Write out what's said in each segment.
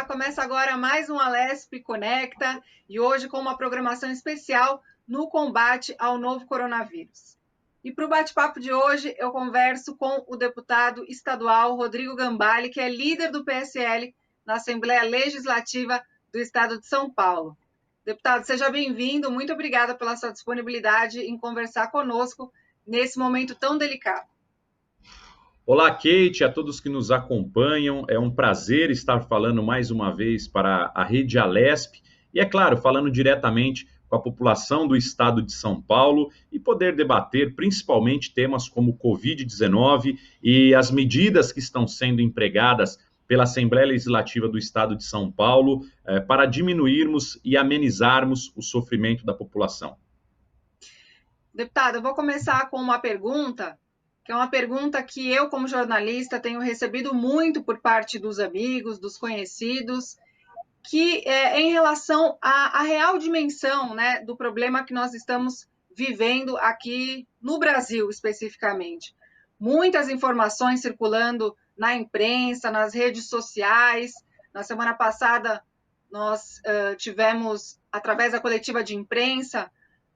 Começa agora mais um Alesp Conecta e hoje com uma programação especial no combate ao novo coronavírus. E para o bate-papo de hoje, eu converso com o deputado estadual Rodrigo Gambale, que é líder do PSL na Assembleia Legislativa do Estado de São Paulo. Deputado, seja bem-vindo, muito obrigada pela sua disponibilidade em conversar conosco nesse momento tão delicado. Olá, Kate, a todos que nos acompanham. É um prazer estar falando mais uma vez para a Rede Alesp e, é claro, falando diretamente com a população do estado de São Paulo e poder debater principalmente temas como Covid-19 e as medidas que estão sendo empregadas pela Assembleia Legislativa do estado de São Paulo para diminuirmos e amenizarmos o sofrimento da população. Deputado, eu vou começar com uma pergunta, que é uma pergunta que eu, como jornalista, tenho recebido muito por parte dos amigos, dos conhecidos, que é em relação à real dimensão, né, do problema que nós estamos vivendo aqui no Brasil, especificamente. Muitas informações circulando na imprensa, nas redes sociais. Na semana passada, nós tivemos, através da coletiva de imprensa,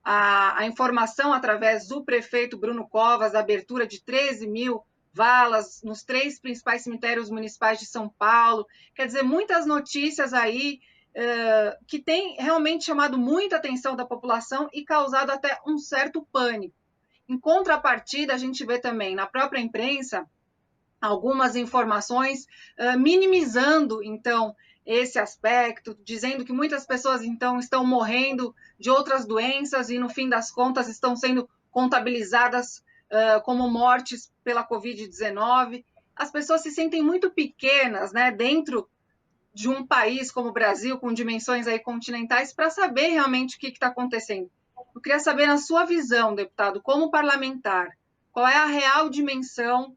a informação através do prefeito Bruno Covas, da abertura de 13 mil valas nos 3 principais cemitérios municipais de São Paulo. Quer dizer, muitas notícias aí que têm realmente chamado muita atenção da população e causado até um certo pânico. Em contrapartida, a gente vê também na própria imprensa algumas informações minimizando, então, esse aspecto, dizendo que muitas pessoas, então, estão morrendo de outras doenças e, no fim das contas, estão sendo contabilizadas como mortes pela Covid-19. As pessoas se sentem muito pequenas, né, dentro de um país como o Brasil, com dimensões aí continentais, para saber realmente o que está acontecendo. Eu queria saber, na sua visão, deputado, como parlamentar, qual é a real dimensão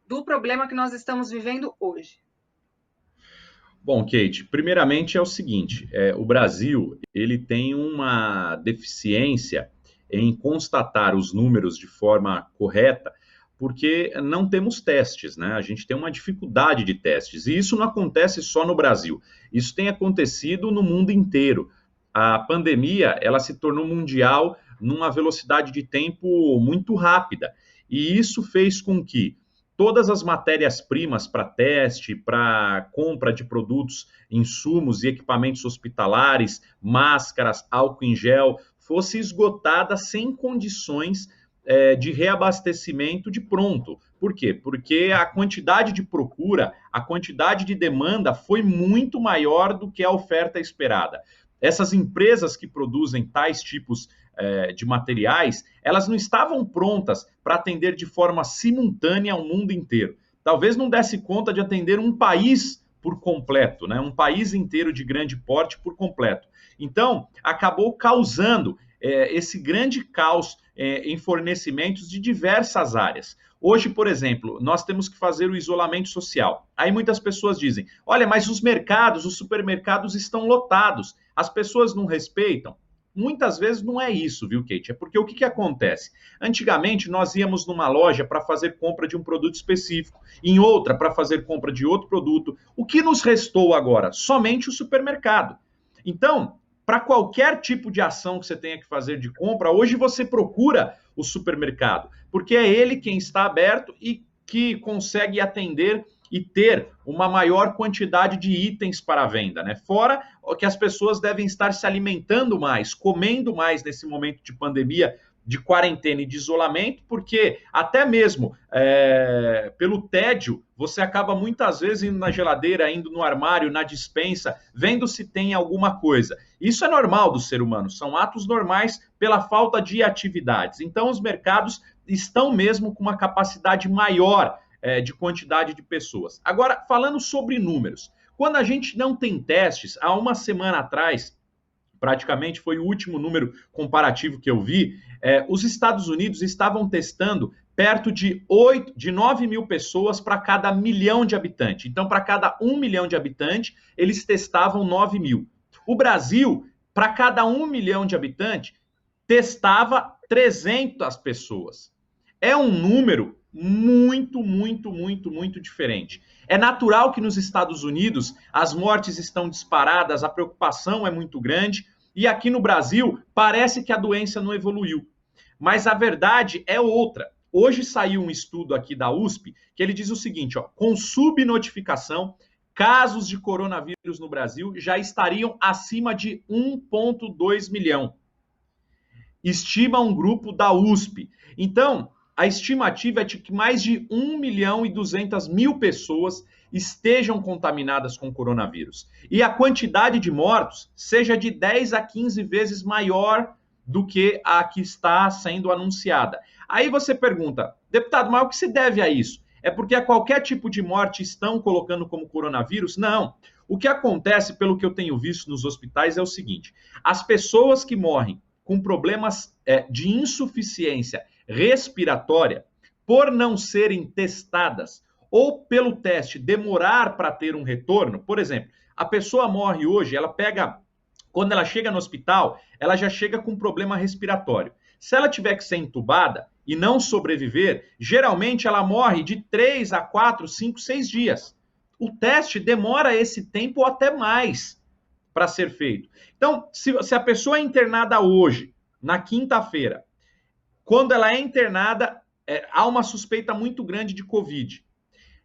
do problema que nós estamos vivendo hoje? Bom, Kate, primeiramente é o seguinte, o Brasil ele tem uma deficiência em constatar os números de forma correta, porque não temos testes, né? A gente tem uma dificuldade de testes, e isso não acontece só no Brasil, isso tem acontecido no mundo inteiro. A pandemia, ela se tornou mundial numa velocidade de tempo muito rápida, e isso fez com que todas as matérias-primas para teste, para compra de produtos, insumos e equipamentos hospitalares, máscaras, álcool em gel, fosse esgotada sem condições de reabastecimento de pronto. Por quê? Porque a quantidade de procura, a quantidade de demanda foi muito maior do que a oferta esperada. Essas empresas que produzem tais tipos de materiais, elas não estavam prontas para atender de forma simultânea ao mundo inteiro. Talvez não desse conta de atender um país por completo, né? Um país inteiro de grande porte por completo. Então, acabou causando esse grande caos em fornecimentos de diversas áreas. Hoje, por exemplo, nós temos que fazer o isolamento social. Aí muitas pessoas dizem, olha, mas os mercados, os supermercados estão lotados, as pessoas não respeitam. Muitas vezes não é isso, viu, Kate? É porque o que acontece? Antigamente, nós íamos numa loja para fazer compra de um produto específico, em outra para fazer compra de outro produto. O que nos restou agora? Somente o supermercado. Então, para qualquer tipo de ação que você tenha que fazer de compra, hoje você procura o supermercado, porque é ele quem está aberto e que consegue atender e ter uma maior quantidade de itens para venda, né? Fora que as pessoas devem estar se alimentando mais, comendo mais nesse momento de pandemia, de quarentena e de isolamento, porque até mesmo pelo tédio, você acaba muitas vezes indo na geladeira, indo no armário, na despensa, vendo se tem alguma coisa. Isso é normal do ser humano, são atos normais pela falta de atividades. Então, os mercados estão mesmo com uma capacidade maior de quantidade de pessoas. Agora, falando sobre números, quando a gente não tem testes, há uma semana atrás, praticamente foi o último número comparativo que eu vi, os Estados Unidos estavam testando perto de 9 mil pessoas para cada 1 milhão de habitantes. Então, para cada 1 milhão de habitantes, eles testavam 9 mil. O Brasil, para cada 1 milhão de habitantes, testava 300 pessoas. É um número muito diferente. É natural que nos Estados Unidos as mortes estão disparadas, a preocupação é muito grande, e aqui no Brasil parece que a doença não evoluiu. Mas a verdade é outra. Hoje saiu um estudo aqui da USP que ele diz o seguinte, ó, com subnotificação, casos de coronavírus no Brasil já estariam acima de 1,2 milhão. Estima um grupo da USP. Então, a estimativa é de que mais de 1.200.000 pessoas estejam contaminadas com coronavírus. E a quantidade de mortos seja de 10 a 15 vezes maior do que a que está sendo anunciada. Aí você pergunta, deputado, mas o que se deve a isso? É porque a qualquer tipo de morte estão colocando como coronavírus? Não. O que acontece, pelo que eu tenho visto nos hospitais, é o seguinte, as pessoas que morrem com problemas de insuficiência respiratória, por não serem testadas, ou pelo teste demorar para ter um retorno, por exemplo, a pessoa morre hoje, quando ela chega no hospital, ela já chega com problema respiratório. Se ela tiver que ser entubada e não sobreviver, geralmente ela morre de 3 a 4, 5, 6 dias. O teste demora esse tempo ou até mais para ser feito. Então, se a pessoa é internada hoje, na quinta-feira, quando ela é internada, há uma suspeita muito grande de Covid.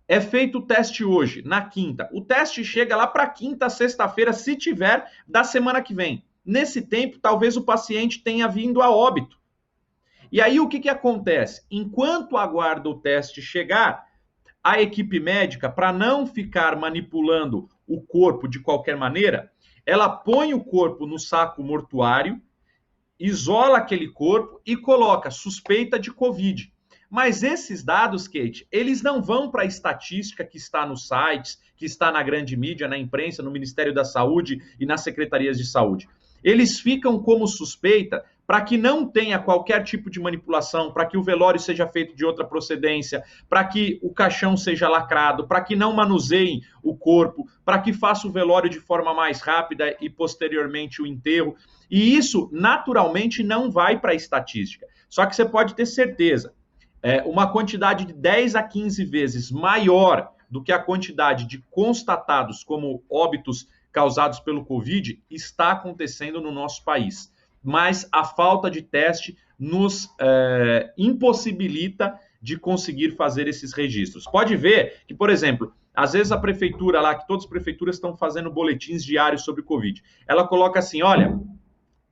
É feito o teste hoje, na quinta. O teste chega lá para quinta, sexta-feira, se tiver, da semana que vem. Nesse tempo, talvez o paciente tenha vindo a óbito. E aí, o que acontece? Enquanto aguarda o teste chegar, a equipe médica, para não ficar manipulando o corpo de qualquer maneira, ela põe o corpo no saco mortuário, isola aquele corpo e coloca suspeita de Covid. Mas esses dados, Kate, eles não vão para a estatística que está nos sites, que está na grande mídia, na imprensa, no Ministério da Saúde e nas secretarias de saúde. Eles ficam como suspeita para que não tenha qualquer tipo de manipulação, para que o velório seja feito de outra procedência, para que o caixão seja lacrado, para que não manuseiem o corpo, para que faça o velório de forma mais rápida e posteriormente o enterro. E isso, naturalmente, não vai para a estatística. Só que você pode ter certeza, uma quantidade de 10 a 15 vezes maior do que a quantidade de constatados como óbitos causados pelo Covid está acontecendo no nosso país. Mas a falta de teste nos impossibilita de conseguir fazer esses registros. Pode ver que, por exemplo, às vezes a prefeitura lá, que todas as prefeituras estão fazendo boletins diários sobre o Covid, ela coloca assim, olha,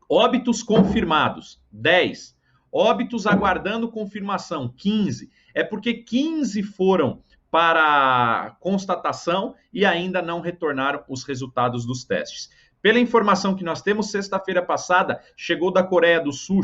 óbitos confirmados, 10. Óbitos aguardando confirmação, 15. É porque 15 foram para constatação e ainda não retornaram os resultados dos testes. Pela informação que nós temos, sexta-feira passada, chegaram da Coreia do Sul,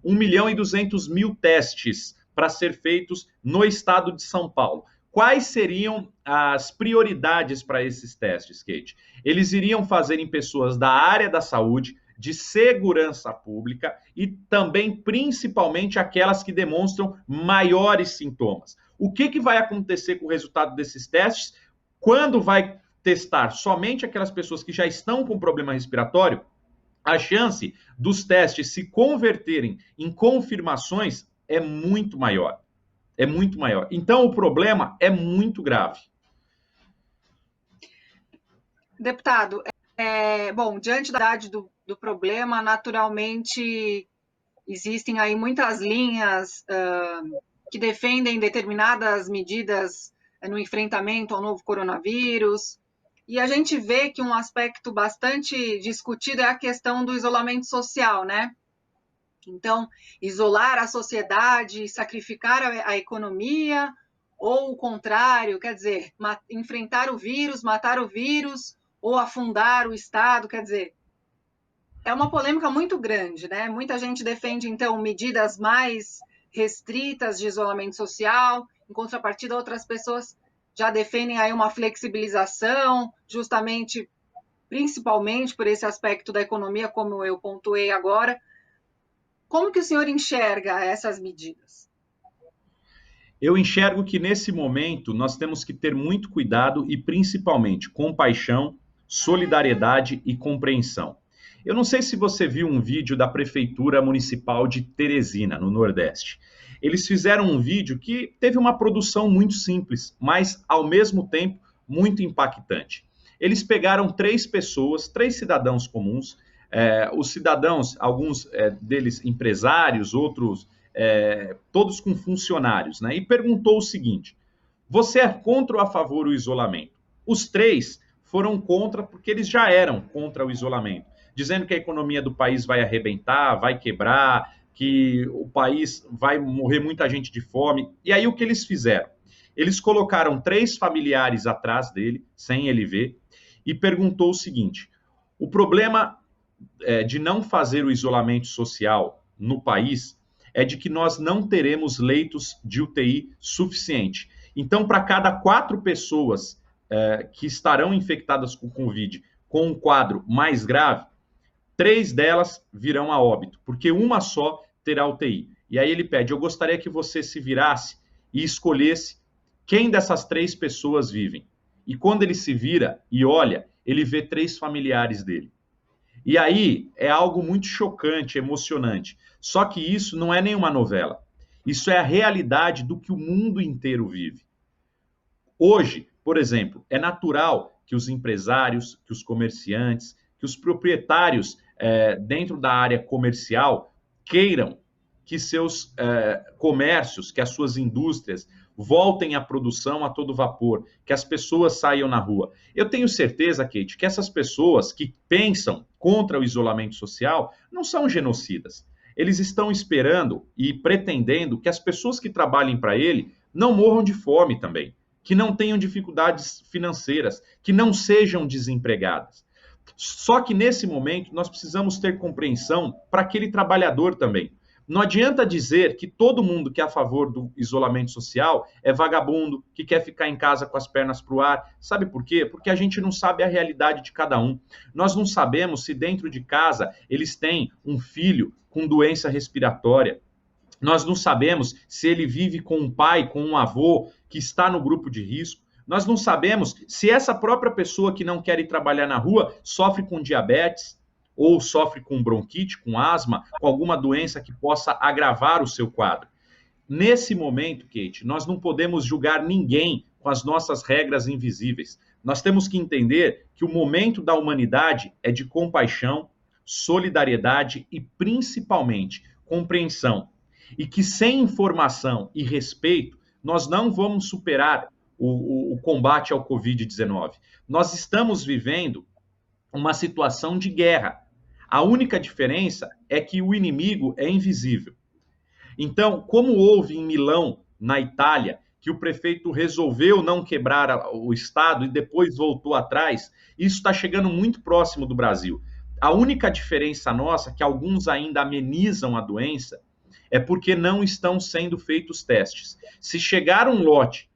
1.200.000 testes para ser feitos no estado de São Paulo. Quais seriam as prioridades para esses testes, Kate? Eles iriam fazer em pessoas da área da saúde, de segurança pública e também, principalmente, aquelas que demonstram maiores sintomas. O que vai acontecer com o resultado desses testes? Quando vai testar somente aquelas pessoas que já estão com problema respiratório, a chance dos testes se converterem em confirmações é muito maior. É muito maior. Então, o problema é muito grave. Deputado, bom, diante da idade do problema, naturalmente, existem aí muitas linhas que defendem determinadas medidas no enfrentamento ao novo coronavírus, e a gente vê que um aspecto bastante discutido é a questão do isolamento social, né? Então, isolar a sociedade, sacrificar a economia, ou o contrário, quer dizer, enfrentar o vírus, matar o vírus, ou afundar o Estado, quer dizer, é uma polêmica muito grande, né? Muita gente defende, então, medidas mais restritas de isolamento social, em contrapartida, outras pessoas já defendem aí uma flexibilização, justamente, principalmente por esse aspecto da economia, como eu pontuei agora. Como que o senhor enxerga essas medidas? Eu enxergo que, nesse momento, nós temos que ter muito cuidado e, principalmente, compaixão, solidariedade e compreensão. Eu não sei se você viu um vídeo da Prefeitura Municipal de Teresina, no Nordeste. Eles fizeram um vídeo que teve uma produção muito simples, mas, ao mesmo tempo, muito impactante. Eles pegaram 3 pessoas, 3 cidadãos comuns, os cidadãos, alguns deles empresários, outros todos com funcionários, né? E perguntou o seguinte: você é contra ou a favor do isolamento? Os 3 foram contra porque eles já eram contra o isolamento, dizendo que a economia do país vai arrebentar, vai quebrar, que o país vai morrer muita gente de fome. E aí o que eles fizeram? Eles colocaram 3 familiares atrás dele, sem ele ver, e perguntou o seguinte: o problema de não fazer o isolamento social no país é de que nós não teremos leitos de UTI suficiente. Então, para cada 4 pessoas que estarão infectadas com Covid com um quadro mais grave, 3 delas virão a óbito, porque uma só terá UTI. E aí ele pede: eu gostaria que você se virasse e escolhesse quem dessas 3 pessoas vivem. E quando ele se vira e olha, ele vê 3 familiares dele. E aí é algo muito chocante, emocionante. Só que isso não é nenhuma novela. Isso é a realidade do que o mundo inteiro vive. Hoje, por exemplo, é natural que os empresários, que os comerciantes, que os proprietários dentro da área comercial queiram que seus comércios, que as suas indústrias voltem à produção a todo vapor, que as pessoas saiam na rua. Eu tenho certeza, Kate, que essas pessoas que pensam contra o isolamento social não são genocidas. Eles estão esperando e pretendendo que as pessoas que trabalhem para ele não morram de fome também, que não tenham dificuldades financeiras, que não sejam desempregadas. Só que nesse momento nós precisamos ter compreensão para aquele trabalhador também. Não adianta dizer que todo mundo que é a favor do isolamento social é vagabundo, que quer ficar em casa com as pernas para o ar. Sabe por quê? Porque a gente não sabe a realidade de cada um. Nós não sabemos se dentro de casa eles têm um filho com doença respiratória. Nós não sabemos se ele vive com um pai, com um avô que está no grupo de risco. Nós não sabemos se essa própria pessoa que não quer ir trabalhar na rua sofre com diabetes, ou sofre com bronquite, com asma, com alguma doença que possa agravar o seu quadro. Nesse momento, Kate, nós não podemos julgar ninguém com as nossas regras invisíveis. Nós temos que entender que o momento da humanidade é de compaixão, solidariedade e, principalmente, compreensão. E que sem informação e respeito, nós não vamos superar o combate ao Covid-19. Nós estamos vivendo uma situação de guerra. A única diferença é que o inimigo é invisível. Então, como houve em Milão, na Itália, que o prefeito resolveu não quebrar o Estado e depois voltou atrás, isso está chegando muito próximo do Brasil. A única diferença nossa, que alguns ainda amenizam a doença, é porque não estão sendo feitos testes. Se chegar um lote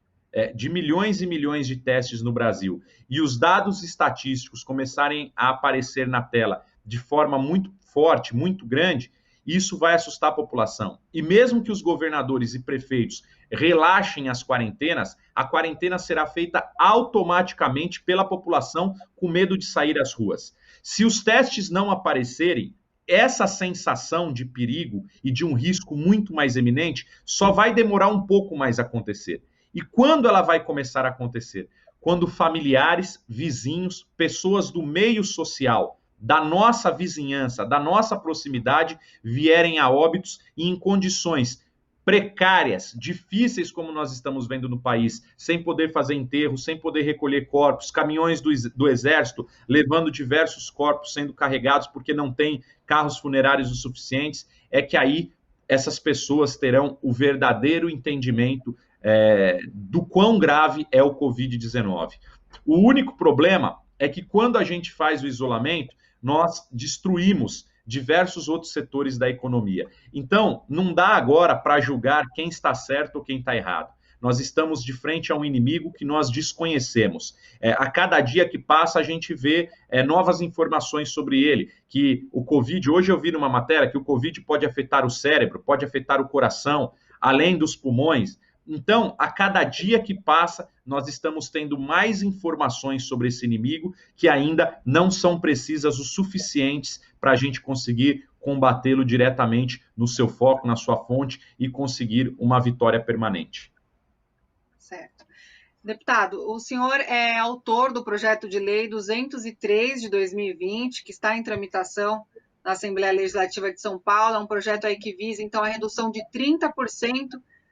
de milhões e milhões de testes no Brasil e os dados estatísticos começarem a aparecer na tela de forma muito forte, muito grande, isso vai assustar a população. E mesmo que os governadores e prefeitos relaxem as quarentenas, a quarentena será feita automaticamente pela população com medo de sair às ruas. Se os testes não aparecerem, essa sensação de perigo e de um risco muito mais eminente só vai demorar um pouco mais a acontecer. E quando ela vai começar a acontecer? Quando familiares, vizinhos, pessoas do meio social, da nossa vizinhança, da nossa proximidade, vierem a óbitos e em condições precárias, difíceis como nós estamos vendo no país, sem poder fazer enterro, sem poder recolher corpos, caminhões do Exército levando diversos corpos sendo carregados porque não tem carros funerários o suficientes, é que aí essas pessoas terão o verdadeiro entendimento do quão grave é o Covid-19. O único problema é que quando a gente faz o isolamento, nós destruímos diversos outros setores da economia. Então, não dá agora para julgar quem está certo ou quem está errado. Nós estamos de frente a um inimigo que nós desconhecemos. A cada dia que passa, a gente vê novas informações sobre ele, que o Covid, hoje eu vi numa matéria que o Covid pode afetar o cérebro, pode afetar o coração, além dos pulmões. Então, a cada dia que passa, nós estamos tendo mais informações sobre esse inimigo que ainda não são precisas o suficientes para a gente conseguir combatê-lo diretamente no seu foco, na sua fonte e conseguir uma vitória permanente. Certo. Deputado, o senhor é autor do projeto de lei 203 de 2020, que está em tramitação na Assembleia Legislativa de São Paulo. É um projeto aí que visa, então, a redução de 30%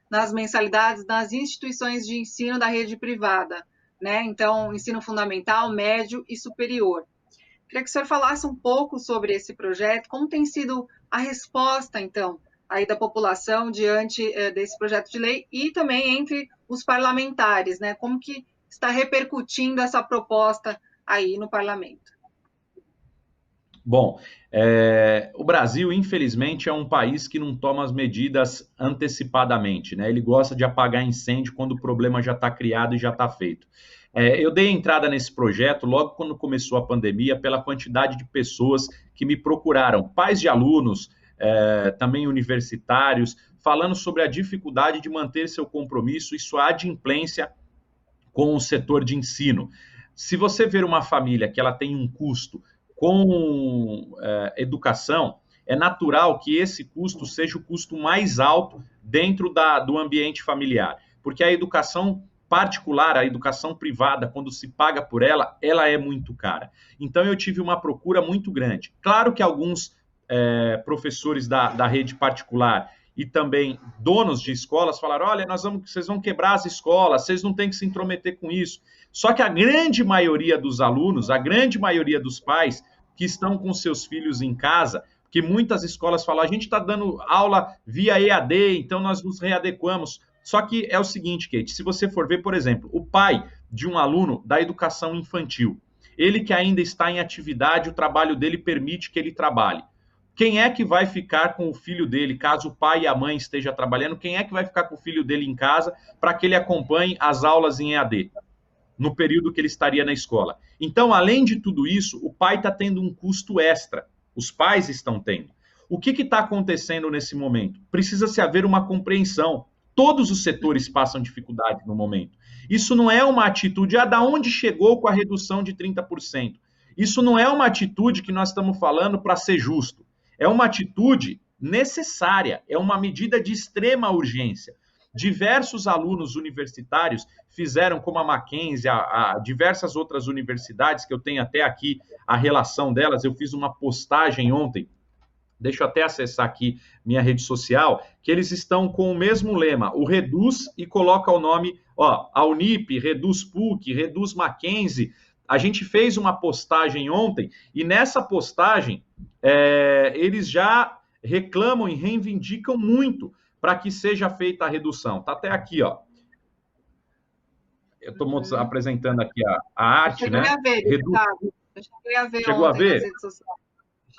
nas mensalidades das instituições de ensino da rede privada, né? Então, ensino fundamental, médio e superior. Queria que o senhor falasse um pouco sobre esse projeto, como tem sido a resposta, então, aí da população diante desse projeto de lei e também entre os parlamentares, né? Como que está repercutindo essa proposta aí no parlamento? Bom, o Brasil, infelizmente, é um país que não toma as medidas antecipadamente, né? Ele gosta de apagar incêndio quando o problema já está criado e já está feito. Eu dei entrada nesse projeto logo quando começou a pandemia, pela quantidade de pessoas que me procuraram, pais de alunos, também universitários, falando sobre a dificuldade de manter seu compromisso e sua adimplência com o setor de ensino. Se você ver uma família que ela tem um custo com educação, é natural que esse custo seja o custo mais alto dentro do ambiente familiar, porque a educação particular, a educação privada, quando se paga por ela, ela é muito cara. Então, eu tive uma procura muito grande. Claro que alguns professores da rede particular e também donos de escolas falaram, olha, vocês vão quebrar as escolas, vocês não têm que se intrometer com isso. Só que a grande maioria dos alunos, a grande maioria dos pais que estão com seus filhos em casa, que muitas escolas falam, a gente está dando aula via EAD, então nós nos readequamos. Só que é o seguinte, Kate, se você for ver, por exemplo, o pai de um aluno da educação infantil, ele que ainda está em atividade, o trabalho dele permite que ele trabalhe. Quem é que vai ficar com o filho dele, caso o pai e a mãe estejam trabalhando, quem é que vai ficar com o filho dele em casa para que ele acompanhe as aulas em EAD, no período que ele estaria na escola? Então, além de tudo isso, o pai está tendo um custo extra, os pais estão tendo. O que está acontecendo nesse momento? Precisa-se haver uma compreensão. Todos os setores passam dificuldade no momento. Isso não é uma atitude, da onde chegou com a redução de 30%. Isso não é uma atitude que nós estamos falando para ser justo. É uma atitude necessária, é uma medida de extrema urgência. Diversos alunos universitários fizeram, como a Mackenzie, a diversas outras universidades, que eu tenho até aqui a relação delas, eu fiz uma postagem ontem, deixa eu até acessar aqui minha rede social, que eles estão com o mesmo lema, o Reduz, e coloca o nome, a Unip, Reduz PUC, Reduz Mackenzie. A gente fez uma postagem ontem, e nessa postagem, eles já reclamam e reivindicam muito para que seja feita a redução. Está até aqui, ó. Eu estou apresentando aqui a arte, né? A ver, eu cheguei a ver Chegou ontem a ver? nas redes sociais.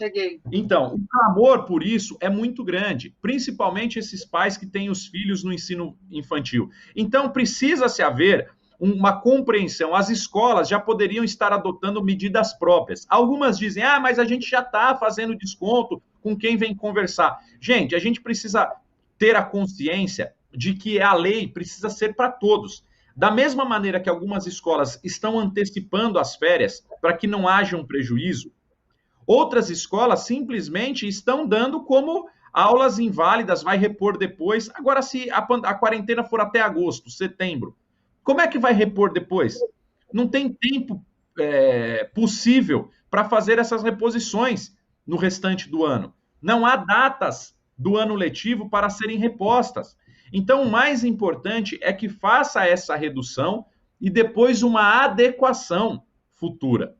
Cheguei. Então, o clamor por isso é muito grande, principalmente esses pais que têm os filhos no ensino infantil. Então, precisa-se haver uma compreensão. As escolas já poderiam estar adotando medidas próprias. Algumas dizem, mas a gente já está fazendo desconto com quem vem conversar. Gente, a gente precisa ter a consciência de que a lei precisa ser para todos. Da mesma maneira que algumas escolas estão antecipando as férias para que não haja um prejuízo, outras escolas simplesmente estão dando como aulas inválidas, vai repor depois. Agora, se a quarentena for até agosto, setembro, como é que vai repor depois? Não tem tempo possível para fazer essas reposições no restante do ano. Não há datas do ano letivo para serem repostas. Então, o mais importante é que faça essa redução e depois uma adequação futura.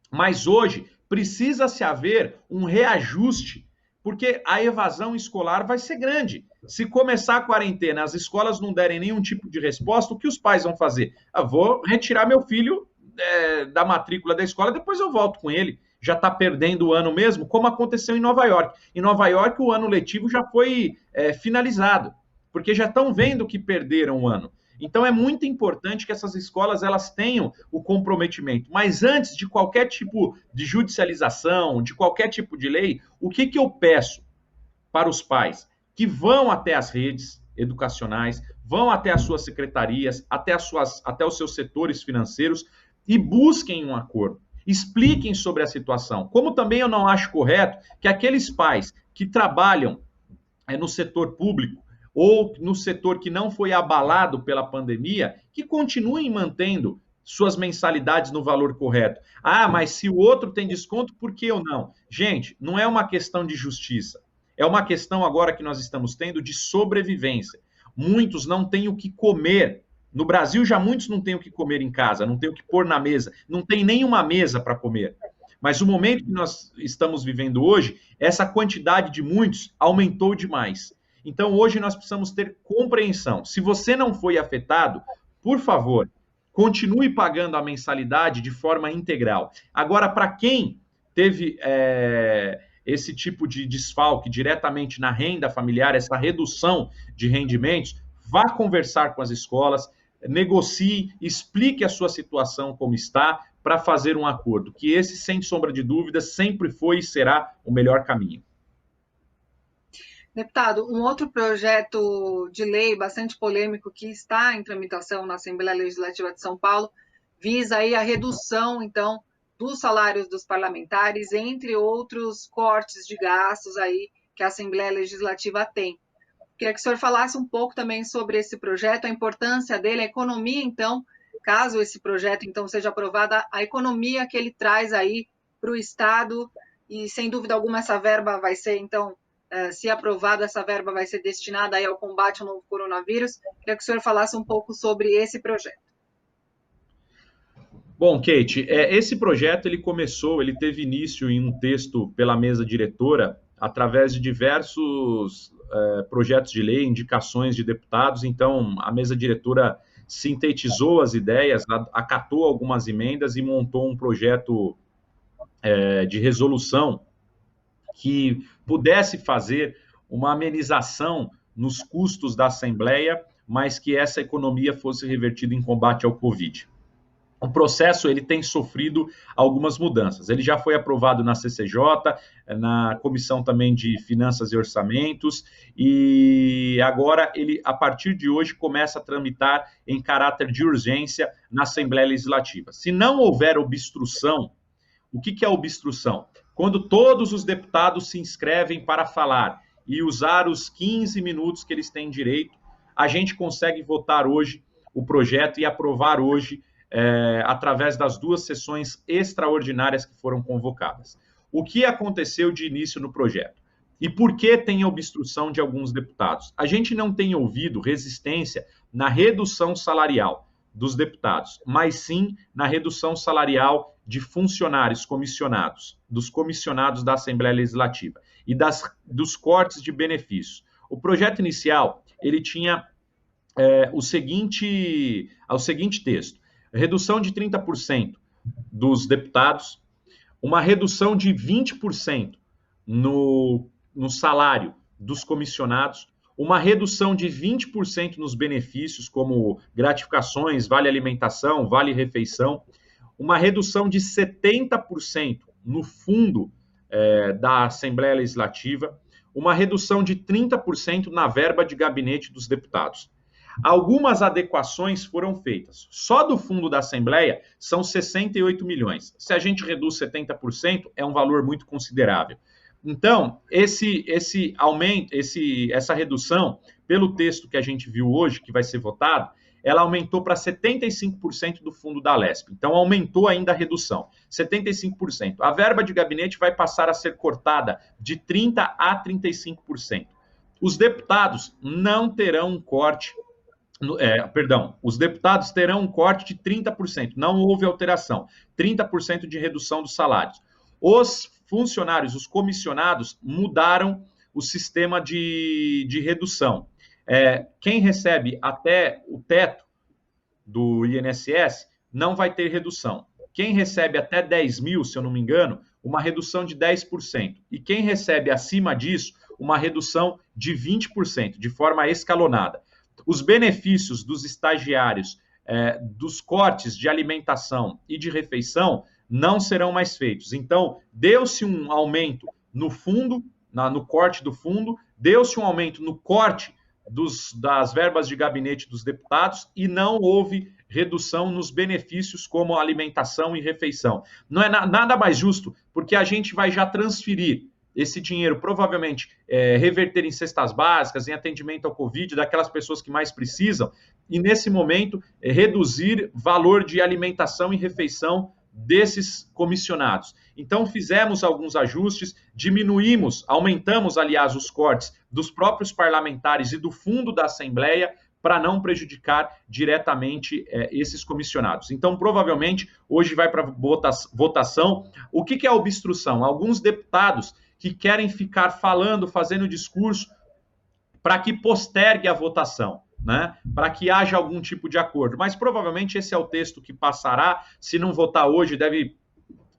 Mas hoje precisa-se haver um reajuste, porque a evasão escolar vai ser grande. Se começar a quarentena, as escolas não derem nenhum tipo de resposta, o que os pais vão fazer? Vou retirar meu filho da matrícula da escola, depois eu volto com ele. Já está perdendo o ano mesmo, como aconteceu em Nova York. Em Nova York, o ano letivo já foi finalizado, porque já estão vendo que perderam o ano. Então, é muito importante que essas escolas elas tenham o comprometimento. Mas antes de qualquer tipo de judicialização, de qualquer tipo de lei, o que eu peço para os pais? Que vão até as redes educacionais, vão até as suas secretarias, até os seus setores financeiros e busquem um acordo. Expliquem sobre a situação. Como também eu não acho correto que aqueles pais que trabalham no setor público ou no setor que não foi abalado pela pandemia, que continuem mantendo suas mensalidades no valor correto. Ah, mas se o outro tem desconto, por que eu não? Gente, não é uma questão de justiça. É uma questão agora que nós estamos tendo de sobrevivência. Muitos não têm o que comer. No Brasil, já muitos não têm o que comer em casa, não têm o que pôr na mesa, não tem nenhuma mesa para comer. Mas o momento que nós estamos vivendo hoje, essa quantidade de muitos aumentou demais. Então, hoje nós precisamos ter compreensão. Se você não foi afetado, por favor, continue pagando a mensalidade de forma integral. Agora, para quem teve esse tipo de desfalque diretamente na renda familiar, essa redução de rendimentos, vá conversar com as escolas, negocie, explique a sua situação como está, para fazer um acordo, que esse, sem sombra de dúvida, sempre foi e será o melhor caminho. Deputado, um outro projeto de lei bastante polêmico que está em tramitação na Assembleia Legislativa de São Paulo visa aí a redução, então, dos salários dos parlamentares, entre outros cortes de gastos aí que a Assembleia Legislativa tem. Queria que o senhor falasse um pouco também sobre esse projeto, a importância dele, a economia, então, caso esse projeto, então, seja aprovado, a economia que ele traz aí para o Estado, e, sem dúvida alguma, essa verba vai ser, então, se aprovado, essa verba vai ser destinada aí ao combate ao novo coronavírus. Queria que o senhor falasse um pouco sobre esse projeto. Bom, Kate, esse projeto ele teve início em um texto pela mesa diretora, através de diversos projetos de lei, indicações de deputados. Então, a mesa diretora sintetizou as ideias, acatou algumas emendas e montou um projeto de resolução que pudesse fazer uma amenização nos custos da Assembleia, mas que essa economia fosse revertida em combate ao Covid. O processo ele tem sofrido algumas mudanças. Ele já foi aprovado na CCJ, na Comissão também de Finanças e Orçamentos, e agora ele, a partir de hoje, começa a tramitar em caráter de urgência na Assembleia Legislativa. Se não houver obstrução, o que é obstrução? Quando todos os deputados se inscrevem para falar e usar os 15 minutos que eles têm direito, a gente consegue votar hoje o projeto e aprovar hoje através das 2 sessões extraordinárias que foram convocadas. O que aconteceu de início no projeto? E por que tem obstrução de alguns deputados? A gente não tem ouvido resistência na redução salarial dos deputados, mas sim na redução salarial de funcionários comissionados, dos comissionados da Assembleia Legislativa e dos cortes de benefícios. O projeto inicial, ele tinha o seguinte texto: redução de 30% dos deputados, uma redução de 20% no salário dos comissionados, uma redução de 20% nos benefícios, como gratificações, vale alimentação, vale refeição, uma redução de 70% no fundo da Assembleia Legislativa, uma redução de 30% na verba de gabinete dos deputados. Algumas adequações foram feitas. Só do fundo da Assembleia são 68 milhões. Se a gente reduz 70%, é um valor muito considerável. Então, esse aumento, essa redução, pelo texto que a gente viu hoje, que vai ser votado, ela aumentou para 75% do fundo da Alesp. Então, aumentou ainda a redução, 75%. A verba de gabinete vai passar a ser cortada de 30% a 35%. Os deputados não terão um corte. Os deputados terão um corte de 30%, não houve alteração, 30% de redução dos salários. Os funcionários, os comissionados, mudaram o sistema de redução. Quem recebe até o teto do INSS não vai ter redução. Quem recebe até 10 mil, se eu não me engano, uma redução de 10%. E quem recebe acima disso, uma redução de 20%, de forma escalonada. Os benefícios dos estagiários, dos cortes de alimentação e de refeição, não serão mais feitos. Então, deu-se um aumento no fundo, no corte do fundo, deu-se um aumento no corte das verbas de gabinete dos deputados e não houve redução nos benefícios como alimentação e refeição. Não é nada mais justo, porque a gente vai já transferir esse dinheiro, provavelmente, reverter em cestas básicas, em atendimento ao Covid, daquelas pessoas que mais precisam, e nesse momento reduzir valor de alimentação e refeição desses comissionados. Então, fizemos alguns ajustes, aumentamos, aliás, os cortes dos próprios parlamentares e do fundo da Assembleia para não prejudicar diretamente esses comissionados. Então, provavelmente, hoje vai para votação. O que é obstrução? Alguns deputados que querem ficar falando, fazendo discurso, para que postergue a votação, né? Para que haja algum tipo de acordo. Mas provavelmente esse é o texto que passará. Se não votar hoje, deve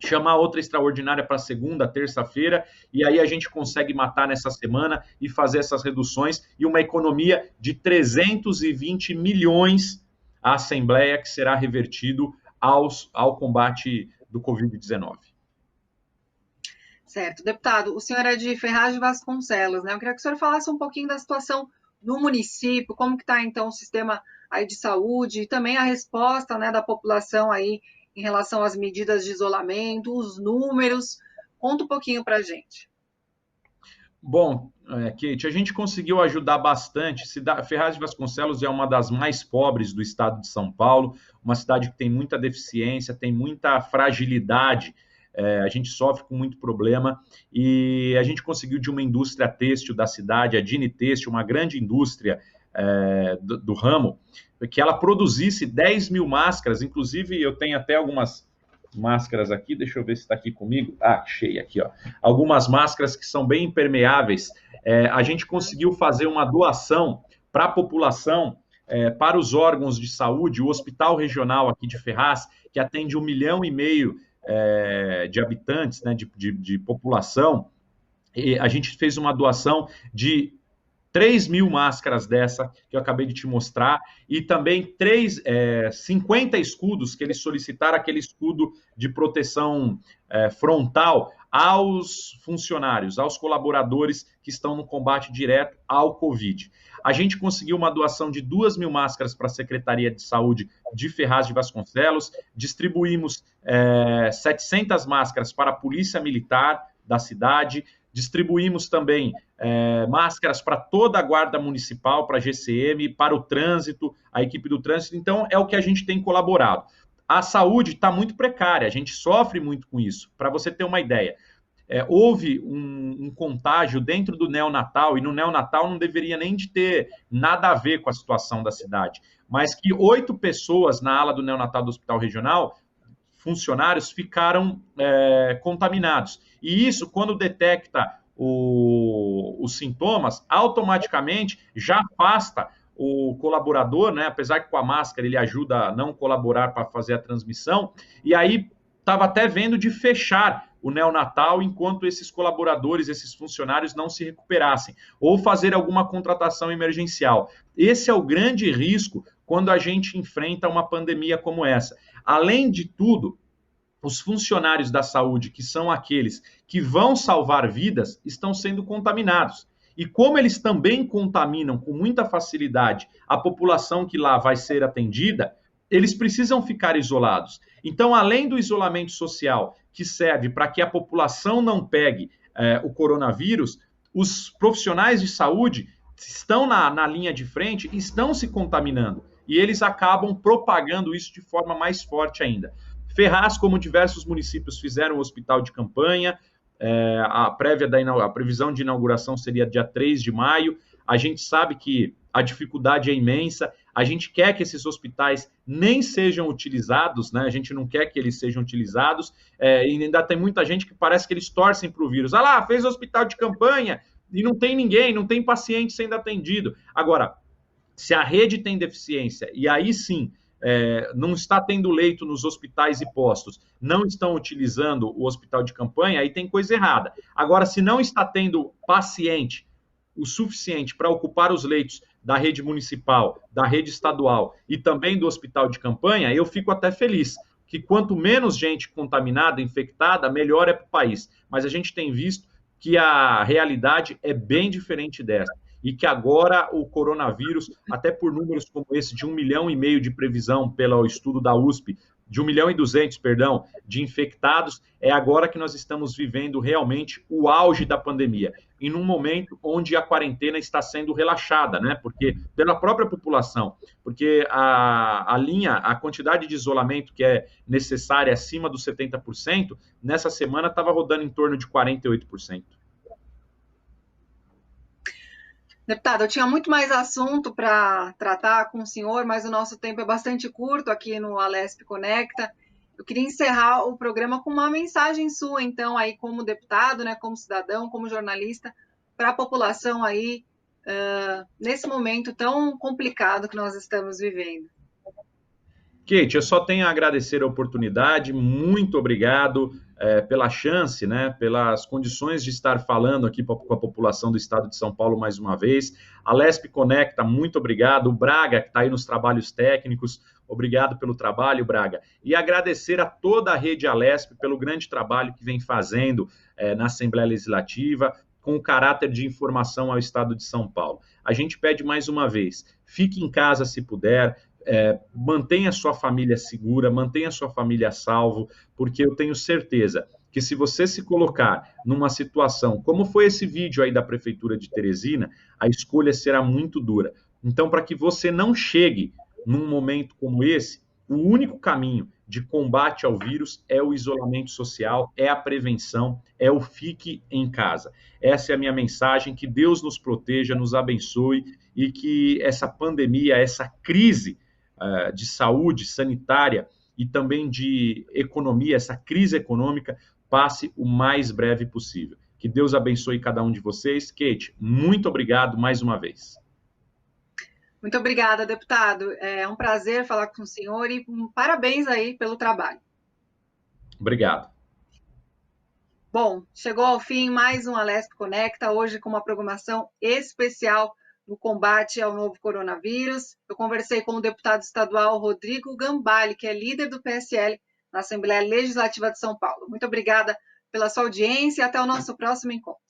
chamar outra extraordinária para segunda, terça-feira, e aí a gente consegue matar nessa semana e fazer essas reduções e uma economia de 320 milhões à Assembleia que será revertido ao combate do Covid-19. Certo. Deputado, o senhor é de Ferraz de Vasconcelos, né? Eu queria que o senhor falasse um pouquinho da situação no município, como que está, então, o sistema aí de saúde e também a resposta, né, da população aí em relação às medidas de isolamento, os números. Conta um pouquinho para a gente. Bom, Kate, a gente conseguiu ajudar bastante. Ferraz de Vasconcelos é uma das mais pobres do estado de São Paulo, uma cidade que tem muita deficiência, tem muita fragilidade. A gente sofre com muito problema e a gente conseguiu de uma indústria têxtil da cidade, a Dini Têxtil, uma grande indústria do ramo, que ela produzisse 10 mil máscaras. Inclusive, eu tenho até algumas máscaras aqui, deixa eu ver se está aqui comigo. Achei aqui, ó. Algumas máscaras que são bem impermeáveis. A gente conseguiu fazer uma doação para a população, para os órgãos de saúde, o Hospital Regional aqui de Ferraz, que atende 1,5 milhão de habitantes, né, de população, e a gente fez uma doação de 3 mil máscaras dessa, que eu acabei de te mostrar, e também 50 escudos que eles solicitaram, aquele escudo de proteção frontal aos funcionários, aos colaboradores que estão no combate direto ao Covid. A gente conseguiu uma doação de 2 mil máscaras para a Secretaria de Saúde de Ferraz de Vasconcelos, distribuímos 700 máscaras para a Polícia Militar da cidade, distribuímos também máscaras para toda a Guarda Municipal, para a GCM, para o trânsito, a equipe do trânsito. Então, é o que a gente tem colaborado. A saúde está muito precária, a gente sofre muito com isso. Para você ter uma ideia, houve um contágio dentro do neonatal, e no neonatal não deveria nem de ter nada a ver com a situação da cidade, mas que 8 pessoas na ala do neonatal do Hospital Regional, funcionários, ficaram contaminados. E isso, quando detecta os sintomas, automaticamente já afasta o colaborador, né? Apesar que com a máscara ele ajuda a não colaborar para fazer a transmissão, e aí estava até vendo de fechar o neonatal enquanto esses colaboradores, esses funcionários não se recuperassem, ou fazer alguma contratação emergencial. Esse é o grande risco quando a gente enfrenta uma pandemia como essa. Além de tudo, os funcionários da saúde, que são aqueles que vão salvar vidas, estão sendo contaminados. E como eles também contaminam com muita facilidade a população que lá vai ser atendida, eles precisam ficar isolados. Então, além do isolamento social, que serve para que a população não pegue o coronavírus, os profissionais de saúde estão na linha de frente e estão se contaminando. E eles acabam propagando isso de forma mais forte ainda. Ferraz, como diversos municípios, fizeram um hospital de campanha. A previsão de inauguração seria dia 3 de maio. A gente sabe que a dificuldade é imensa. A gente quer que esses hospitais nem sejam utilizados, né? A gente não quer que eles sejam utilizados. E ainda tem muita gente que parece que eles torcem para o vírus. Fez hospital de campanha e não tem ninguém, não tem paciente sendo atendido. Agora, se a rede tem deficiência, e aí sim, não está tendo leito nos hospitais e postos, não estão utilizando o hospital de campanha, aí tem coisa errada. Agora, se não está tendo paciente o suficiente para ocupar os leitos da rede municipal, da rede estadual e também do hospital de campanha, eu fico até feliz, que quanto menos gente contaminada, infectada, melhor é para o país. Mas a gente tem visto que a realidade é bem diferente dessa. e que agora o coronavírus, até por números como esse de 1,5 milhão de previsão pelo estudo da USP, de 1,2 milhão, perdão, de infectados, é agora que nós estamos vivendo realmente o auge da pandemia, e num momento onde a quarentena está sendo relaxada, né? Porque pela própria população, porque a quantidade de isolamento que é necessária acima dos 70%, nessa semana estava rodando em torno de 48%. Deputado, eu tinha muito mais assunto para tratar com o senhor, mas o nosso tempo é bastante curto aqui no Alesp Conecta. Eu queria encerrar o programa com uma mensagem sua, então, aí como deputado, né, como cidadão, como jornalista, para a população aí, nesse momento tão complicado que nós estamos vivendo. Kate, eu só tenho a agradecer a oportunidade, muito obrigado pela chance, né, pelas condições de estar falando aqui com a população do estado de São Paulo mais uma vez. A Lesp Conecta, muito obrigado. O Braga, que está aí nos trabalhos técnicos, obrigado pelo trabalho, Braga. E agradecer a toda a rede Alesp pelo grande trabalho que vem fazendo na Assembleia Legislativa, com o caráter de informação ao estado de São Paulo. A gente pede mais uma vez, fique em casa se puder, mantenha sua família segura, mantenha sua família a salvo, porque eu tenho certeza que se você se colocar numa situação, como foi esse vídeo aí da Prefeitura de Teresina, a escolha será muito dura. Então, para que você não chegue num momento como esse, o único caminho de combate ao vírus é o isolamento social, é a prevenção, é o fique em casa. Essa é a minha mensagem, que Deus nos proteja, nos abençoe e que essa pandemia, essa crise de saúde sanitária e também de economia, essa crise econômica, passe o mais breve possível. Que Deus abençoe cada um de vocês. Kate, muito obrigado mais uma vez. Muito obrigada, deputado. É um prazer falar com o senhor e parabéns aí pelo trabalho. Obrigado. Bom, chegou ao fim mais um Alesp Conecta, hoje com uma programação especial no combate ao novo coronavírus. Eu conversei com o deputado estadual Rodrigo Gambale, que é líder do PSL na Assembleia Legislativa de São Paulo. Muito obrigada pela sua audiência e até o nosso próximo encontro.